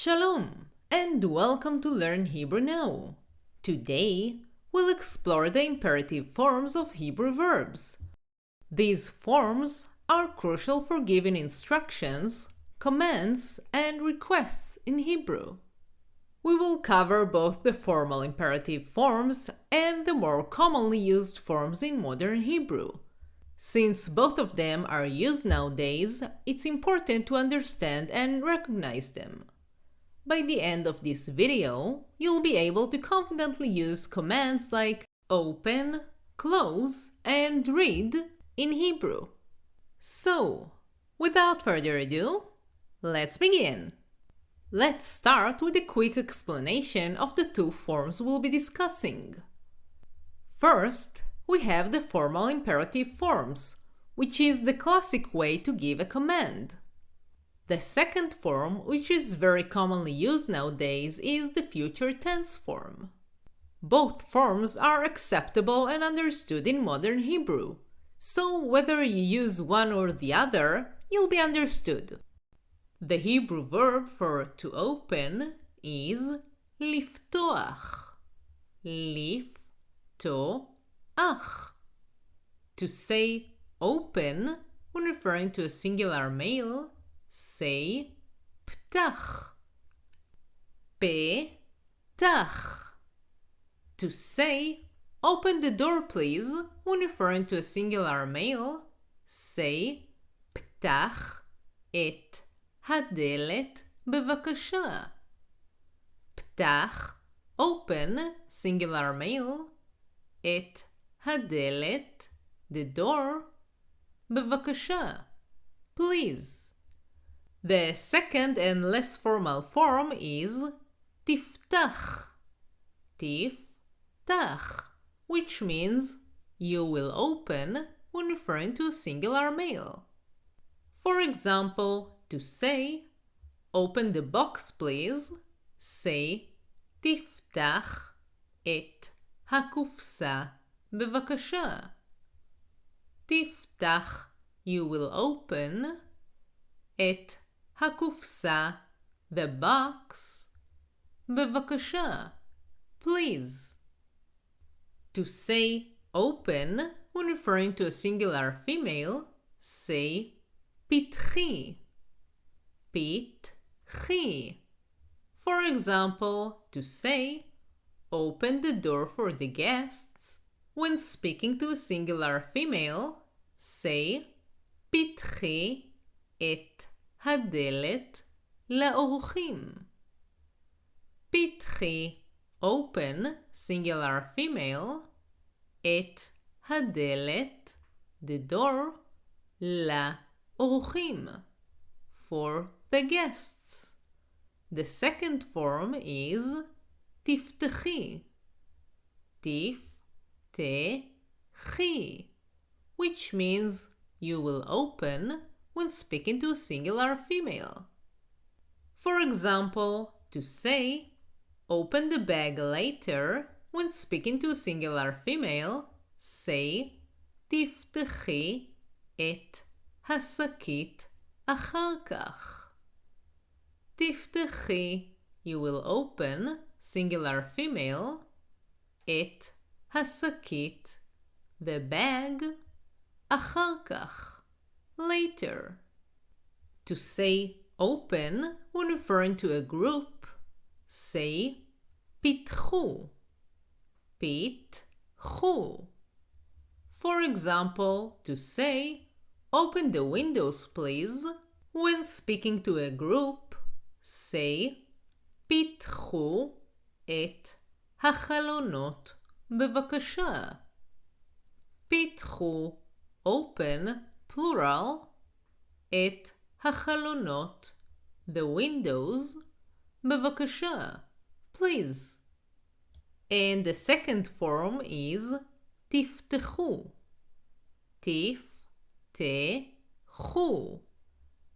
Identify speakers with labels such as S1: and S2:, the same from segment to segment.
S1: Shalom and welcome to Learn Hebrew Now. Today, we'll explore the imperative forms of Hebrew verbs. These forms are crucial for giving instructions, commands, and requests in Hebrew. We will cover both the formal imperative forms and the more commonly used forms in modern Hebrew. Since both of them are used nowadays, it's important to understand and recognize them. By the end of this video, you'll be able to confidently use commands like open, close, and read in Hebrew. So, without further ado, let's begin. Let's start with a quick explanation of the two forms we'll be discussing. First, we have the formal imperative forms, which is the classic way to give a command. The second form, which is very commonly used nowadays, is the future tense form. Both forms are acceptable and understood in modern Hebrew, so whether you use one or the other, you'll be understood. The Hebrew verb for to open is liftoach. Liftoach. To say open, when referring to a singular male, say ptach. Petach. To say open the door please, when referring to a singular male, say ptach et hadelet bevakasha. Ptach, open, singular male, et hadelet, the door, bevakasha, please. The second and less formal form is tiftach. Tiftach, which means you will open when referring to a singular male. For example, to say open the box please, say tiftach et hakufsa bevakasha. Tiftach, you will open, et hakufsa, the box, bevakasha, please. To say open, when referring to a singular female, say pitchi. Pitchi. For example, to say open the door for the guests, when speaking to a singular female, say pitchi et hadelet laoruchim. Pitchi, open, singular female, et hadelet, the door, laoruchim, for the guests. The second form is tiftechi. Tiftechi, which means you will open when speaking to a singular female. For example, to say open the bag later when speaking to a singular female, say tiftechi et hasakit achar kach. Tiftechi, you will open, singular female, et hasakit, the bag, achar kach, later. To say open when referring to a group, say pitchu. Pitchu. For example, to say open the windows please, when speaking to a group, say pitchu et החלונות בבקשה. pitchu, open, plural, את החלונות, the windows, בבקשה, please. And the second form is תפתחו. תפתחו,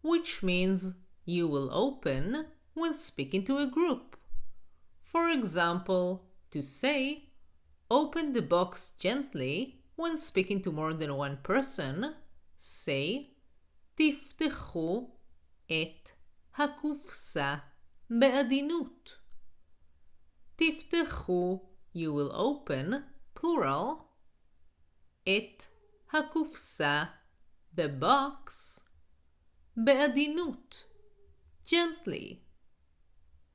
S1: which means you will open when speaking to a group. For example, to say open the box gently when speaking to more than one person, say תפתחו את הקופסה בעדינות. תפתחו, you will open, plural, את הקופסה, the box, בעדינות, gently.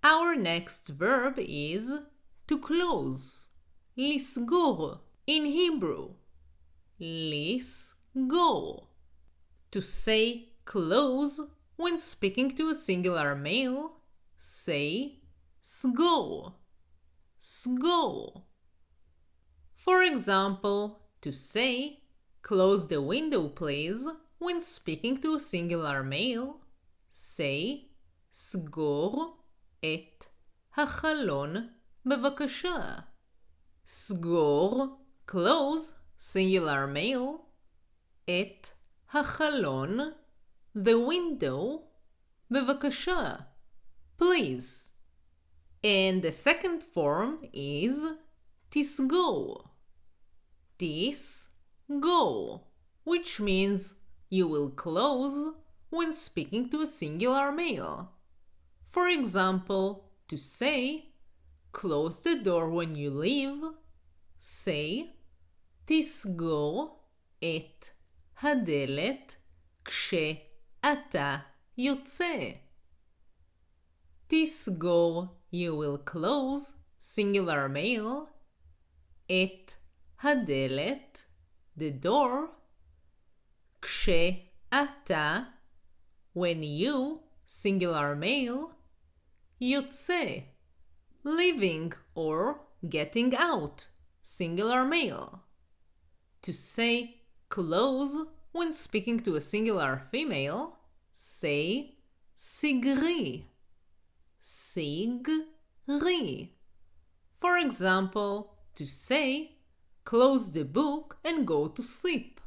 S1: Our next verb is to close, לסגור, in Hebrew, לסגור. To say close when speaking to a singular male, say סגור, סגור. For example, to say close the window please when speaking to a singular male, say סגור את החלון בבקשה. סגור, close, singular male, את החלון, the window, בבקשה, please. And the second form is תסגור, תסגור, which means you will close when speaking to a singular male. For example, to say close the door when you leave, say תסגור את הדלת כשאתה יוצא. תסגור, you will close, singular male, את הדלת, the door, כשאתה, when you, singular male, יוצא, leaving or getting out, singular male. To say close when speaking to a singular female, say סגרי, סגרי. For example, to say close the book and go to sleep,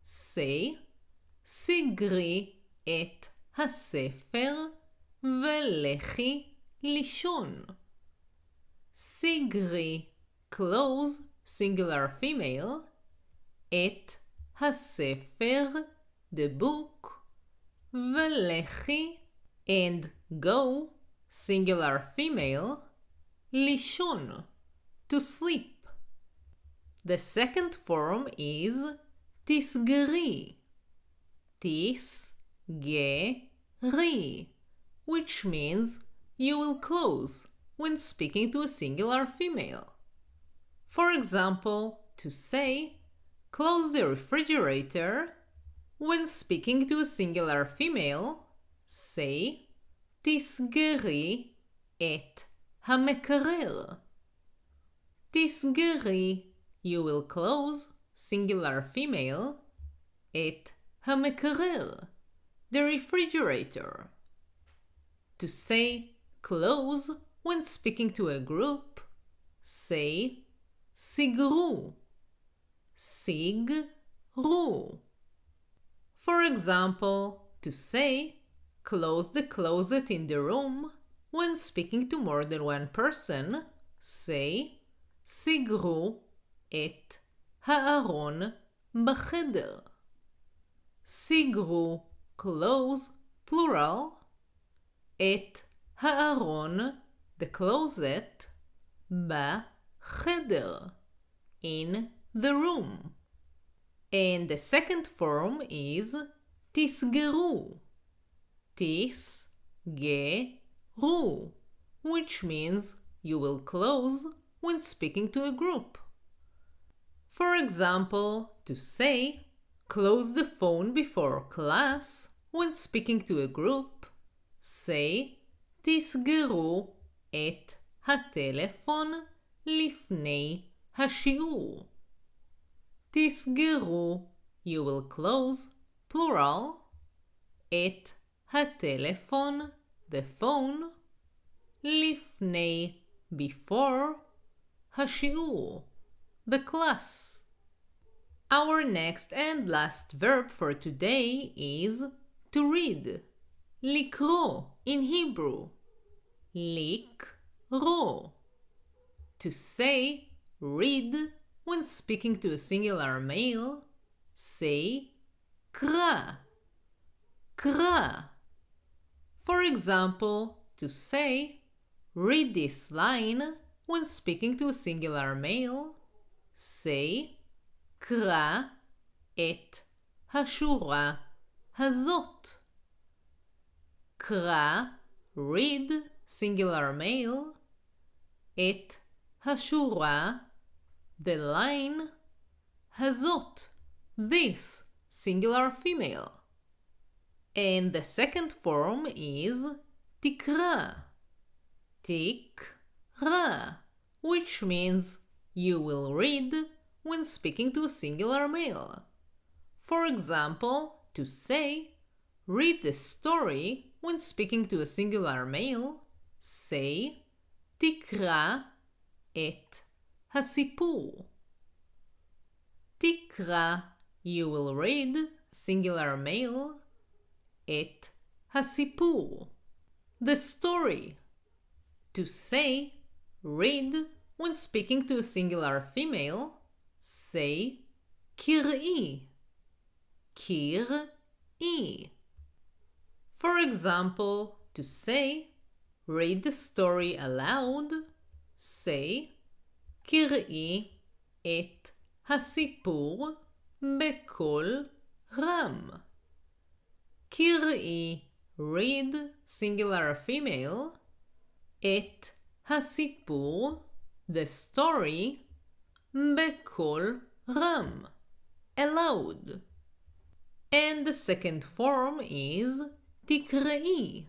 S1: say סגרי את הספר ולכי לישון. סגרי, close, singular female, את הספר, the book, ולכי, and go, singular female, לישון, to sleep. The second form is תסגרי, תסגרי, which means you will close when speaking to a singular female. For example, to say close the refrigerator when speaking to a singular female, say תסגרי את המקרר. תסגרי, you will close, singular female, את המקרר, the refrigerator. To say close when speaking to a group, say סגרו, סגרו. For example, to say close the closet in the room when speaking to more than one person, say סגרו את הארון בחדר. סגרו, close, plural, את הארון, the closet, בחדר, in the room. And the second form is תסגרו, תסגרו, which means you will close when speaking to a group. For example, to say close the phone before class when speaking to a group, say תסגרו את הטלפון לפני השיעור. תסגרו, you will close, plural, את הטלפון, the phone, לפני, before, השיעור, the class. Our next and last verb for today is to read. לקרוא in Hebrew. לקרוא. To say read when speaking to a singular male, say קרא. קרא. For example, to to say, read this line when speaking to a singular male, say, קרא את השורה הזאת. קרא, read, singular male, את השורה, the line, הזאת, this, singular female. And the second form is תקרא, תקרא, which means you will read when speaking to a singular male. For example, to say, read the story when speaking to a singular male, say, תקרא את הסיפור. תקרא, you will read, singular male, את הסיפור, the story. To say, read, when speaking to a singular female, say, קראי, קראי. For example, to say, read the story aloud, say, קראי את הסיפור בקול רם. קראי, read, singular female, את הסיפור, the story, בקול רם, aloud. And the second form is תקראי,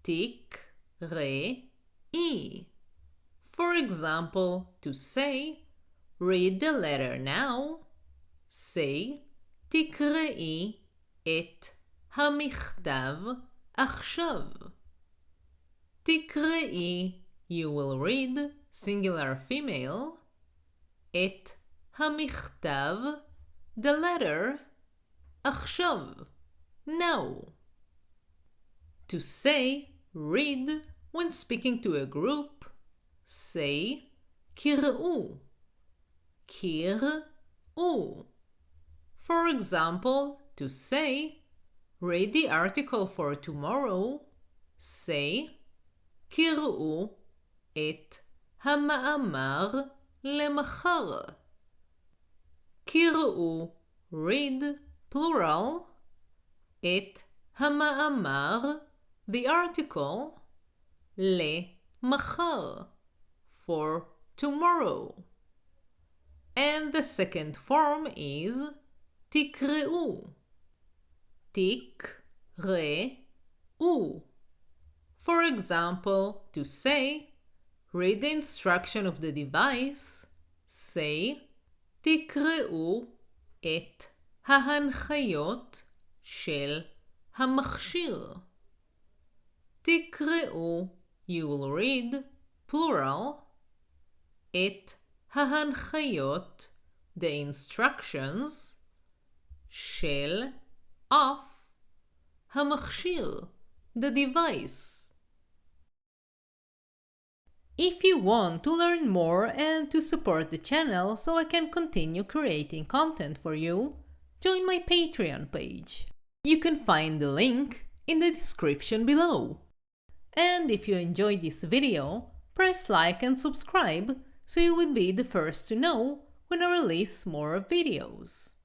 S1: תקראי. For example, to say, read the letter now, say, תקראי את המכתב עכשיו. תקראי, you will read, singular female, את המכתב, the letter, עכשיו, now. To say, read, when speaking to a group, say, קראו, קראו. For example, to say, read the article for tomorrow, say, קראו את המאמר למחר. קראו, read, plural, את המאמר, the article, למחר, for tomorrow. And the second form is תקראו, תקראו. For example, to say, read the instruction of the device, say, תקראו את ההנחיות של המכשיר. תקראו, you will read, plural, את ההנחיות, the instructions, של, of, המכשיר, the device. If you want to learn more and to support the channel so I can continue creating content for you, join my Patreon page. You can find the link in the description below. And if you enjoyed this video, press like and subscribe so you will be the first to know when I release more videos.